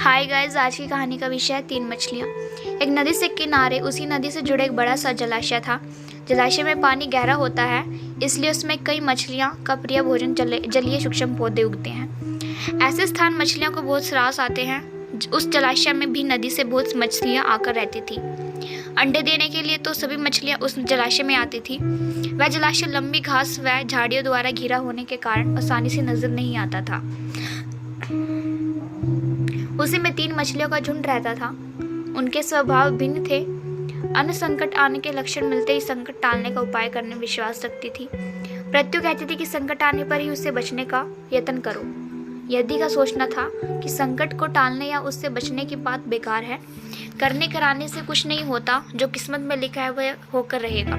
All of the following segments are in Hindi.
हाय गाइस, आज की कहानी का विषय है 3 मछलियाँ। एक नदी से किनारे उसी नदी से जुड़े एक बड़ा सा जलाशय था। जलाशय में पानी गहरा होता है, इसलिए उसमें कई मछलियाँ का प्रिय भोजन जलीय सूक्ष्म पौधे उगते हैं। ऐसे स्थान मछलियों को बहुत रास आते हैं। उस जलाशय में भी नदी से बहुत मछलियाँ आकर रहती थी। अंडे देने के लिए तो सभी मछलियाँ उस जलाशय में आती थी। वह जलाशय लंबी घास व झाड़ियों द्वारा घिरा होने के कारण आसानी से नजर नहीं आता था। उसी में 3 मछलियों का झुंड रहता था। उनके स्वभाव भिन्न थे। अन्य संकट आने के लक्षण मिलते ही संकट टालने का उपाय करने में विश्वास रखती थी। प्रत्यु कहती थी कि संकट आने पर ही उससे बचने का यत्न करो। यदि का सोचना था कि संकट को टालने या उससे बचने की बात बेकार है। करने कराने से कुछ नहीं होता, जो किस्मत में लिखा है वह होकर रहेगा।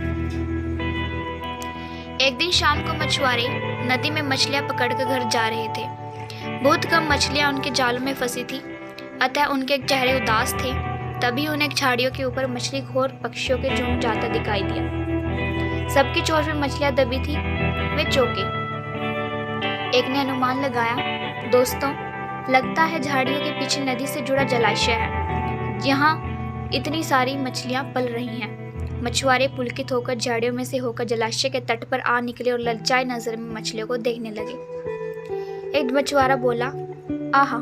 एक दिन शाम को मछुआरे नदी में मछलियां पकड़कर घर जा रहे थे। बहुत कम मछलियां उनके जालों में फंसी थी, अतः उनके चेहरे उदास थे। तभी उन्हें झाड़ियों के ऊपर मछली खोर पक्षियों के झुंड जाता दिखाई दिया। सबकी चोंच में मछलियां दबी थी। वे चौंके। एक ने अनुमान लगाया, दोस्तों, लगता है झाड़ियों के पीछे नदी से जुड़ा जलाशय है, यहाँ इतनी सारी मछलियां पल रही हैं। मछुआरे पुलकित होकर झाड़ियों में से होकर जलाशय के तट पर आ निकले और ललचाई नजर में मछलियों को देखने लगे। एक मछुआरा बोला, आहा,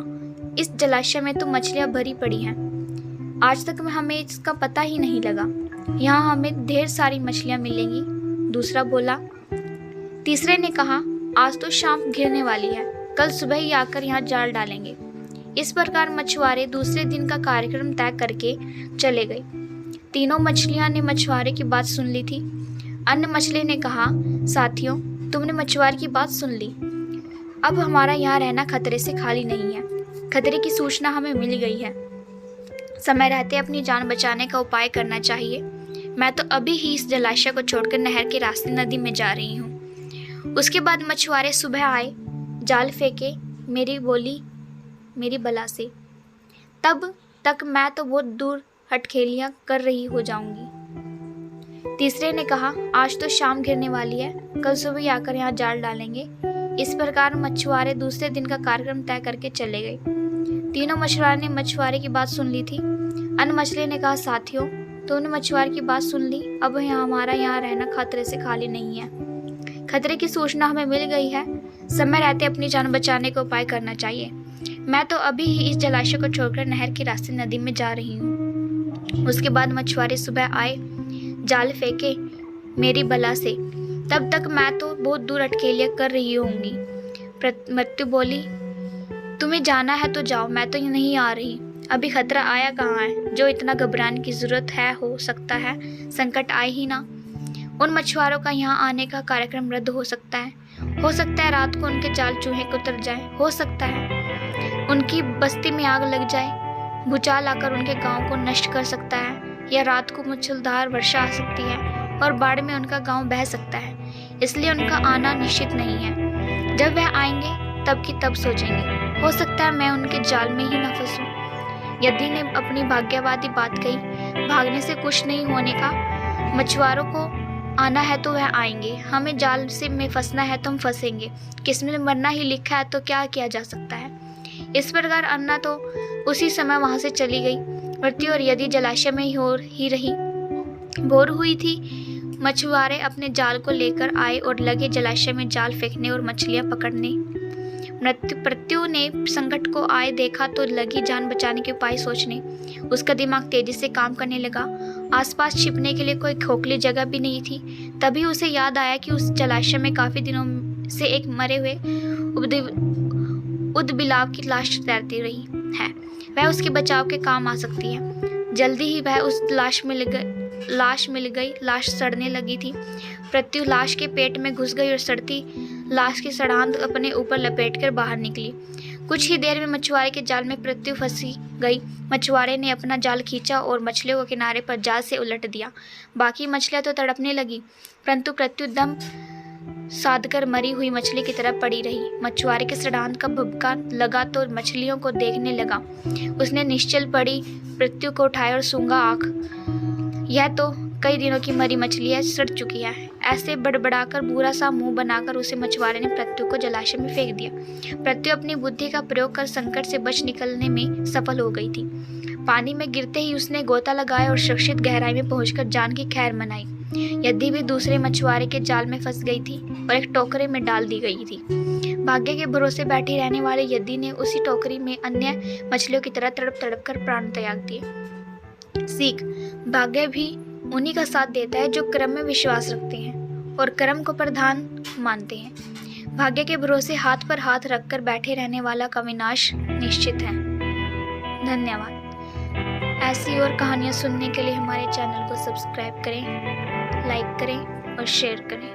इस जलाशय में तो मछलियां भरी पड़ी हैं। आज तक हमें इसका पता ही नहीं लगा। यहाँ हमें ढेर सारी मछलियां मिलेंगी। दूसरा बोला। तीसरे ने कहा, आज तो शाम घिरने वाली है, कल सुबह ही आकर यहाँ जाल डालेंगे। इस प्रकार मछुआरे दूसरे दिन का कार्यक्रम तय करके चले गए। तीनों मछलियां ने मछुआरे की बात सुन ली थी। अन्य मछली ने कहा, साथियों, तुमने मछुआरे की बात सुन ली। अब हमारा यहाँ रहना खतरे से खाली नहीं है। खतरे की सूचना हमें मिल गई है। समय रहते अपनी जान बचाने का उपाय करना चाहिए। मैं तो अभी ही इस जलाशय को छोड़कर नहर के रास्ते नदी में जा रही हूँ। उसके बाद मछुआरे सुबह आए, जाल फेंके, मेरी बला से। तब तक मैं तो बहुत दूर हटखेलियाँ कर रही हो जाऊंगी। तीसरे ने कहा, आज तो शाम घिरने वाली है, कल सुबह आकर यहाँ जाल डालेंगे। इस प्रकार मछुआरे दूसरे दिन का कार्यक्रम तय करके चले गए। तीनों मछुआरे ने मछुआरे की बात सुन ली थी। अन्य मछली ने कहा, साथियों, तुमने मछुआरे की बात सुन ली। अब हमारा यहाँ रहना खतरे से खाली नहीं है। खतरे की सूचना हमें मिल गई है। समय रहते अपनी जान बचाने का उपाय करना चाहिए। मैं तो अभी ही इस जलाशय को छोड़कर नहर के रास्ते नदी में जा रही हूँ। उसके बाद मछुआरे सुबह आए, जाल फेंके मेरी बला से। तब तक मैं तो बहुत दूर अटकेलियाँ कर रही होंगी। मृत्यु बोली, तुम्हें जाना है तो जाओ, मैं तो नहीं आ रही। अभी खतरा आया कहाँ है, जो इतना घबराने की जरूरत है। हो सकता है संकट आए ही ना। उन मछुआरों का यहाँ आने का कार्यक्रम रद्द हो सकता है। हो सकता है रात को उनके जाल चूहे को उतर जाए। हो सकता है उनकी बस्ती में आग लग जाए। भूचाल आकर उनके गांव को नष्ट कर सकता है, या रात को मूसलाधार वर्षा आ सकती है और बाढ़ में उनका गांव बह सकता है। इसलिए उनका आना निश्चित नहीं है। जब वह आएंगे तब की तब सोचेंगे। हो सकता है मैं उनके जाल में ही न फंसूं। यदि ने अपनी भाग्यवादी बात कही। भागने से कुछ नहीं होने का। मछुआरों को आना है तो वह आएंगे। हमें जाल से में फंसना है तो हम फंसेंगे। किस्मत में मरना ही लिखा है तो क्या किया जा सकता है। इस प्रकार अन्ना तो उसी समय वहां से चली गई। मृत्यु और यदि जलाशय में ही रही। भोर हुई थी। मछुआरे अपने जाल को लेकर आए और लगे जलाशय में जाल फेंकने और मछलियां पकड़ने। प्रत्यु ने संकट को आए देखा तो लगी जान बचाने के उपाय सोचने। उसका दिमाग तेजी से काम करने लगा। आसपास छिपने के लिए कोई खोखली जगह भी नहीं थी। तभी उसे याद आया कि उस जलाशय में काफी दिनों से एक मरे हुए उदबिलाव की लाश तैरती रही है। वह उसके बचाव के काम आ सकती है। जल्दी ही वह उस लाश मिल गई। लाश सड़ने लगी थी। प्रत्यु लाश के पेट में घुस गई और सड़ती लाश की सड़ांध अपने ऊपर लपेटकर बाहर निकली। कुछ ही देर में मछुआरे के जाल में प्रत्यु फंसी गई। मछुआरे ने अपना जाल खींचा और मछलियों को किनारे पर जाल से उलट दिया। बाकी मछलियां तो तड़पने लगी, परंतु प्रत्यु दम साधकर मरी हुई मछली की तरह पड़ी रही। मछुआरे के सड़ांध का भभका लगा तो मछलियों को देखने लगा। उसने निश्चल पड़ी प्रत्यु को उठाया और सूंघा आँख। यह तो कई दिनों की मरी मछली है, सड़ चुकी है। ऐसे बड़बड़ाकर बुरा सा मुंह बनाकर उसे मछुआरे ने पृथ्वी को जलाशय में फेंक दिया। पृथ्वी अपनी बुद्धि का प्रयोग कर संकट से बच निकलने में सफल हो गई थी। पानी में गिरते ही उसने गोता लगाया और सुरक्षित गहराई में पहुंचकर जान की खैर मनाई। यदि भी दूसरे मछुआरे के जाल में फंस गई थी और एक टोकरे में डाल दी गई थी। भाग्य के भरोसे बैठी रहने वाले यदि ने उसी टोकरी में अन्य मछलियों की तरह तड़प तड़प कर प्राण त्याग दिए। सीख: भाग्य भी उन्हीं का साथ देता है जो कर्म में विश्वास रखते हैं और कर्म को प्रधान मानते हैं। भाग्य के भरोसे हाथ पर हाथ रखकर बैठे रहने वाला का विनाश निश्चित है। धन्यवाद। ऐसी और कहानियाँ सुनने के लिए हमारे चैनल को सब्सक्राइब करें, लाइक करें और शेयर करें।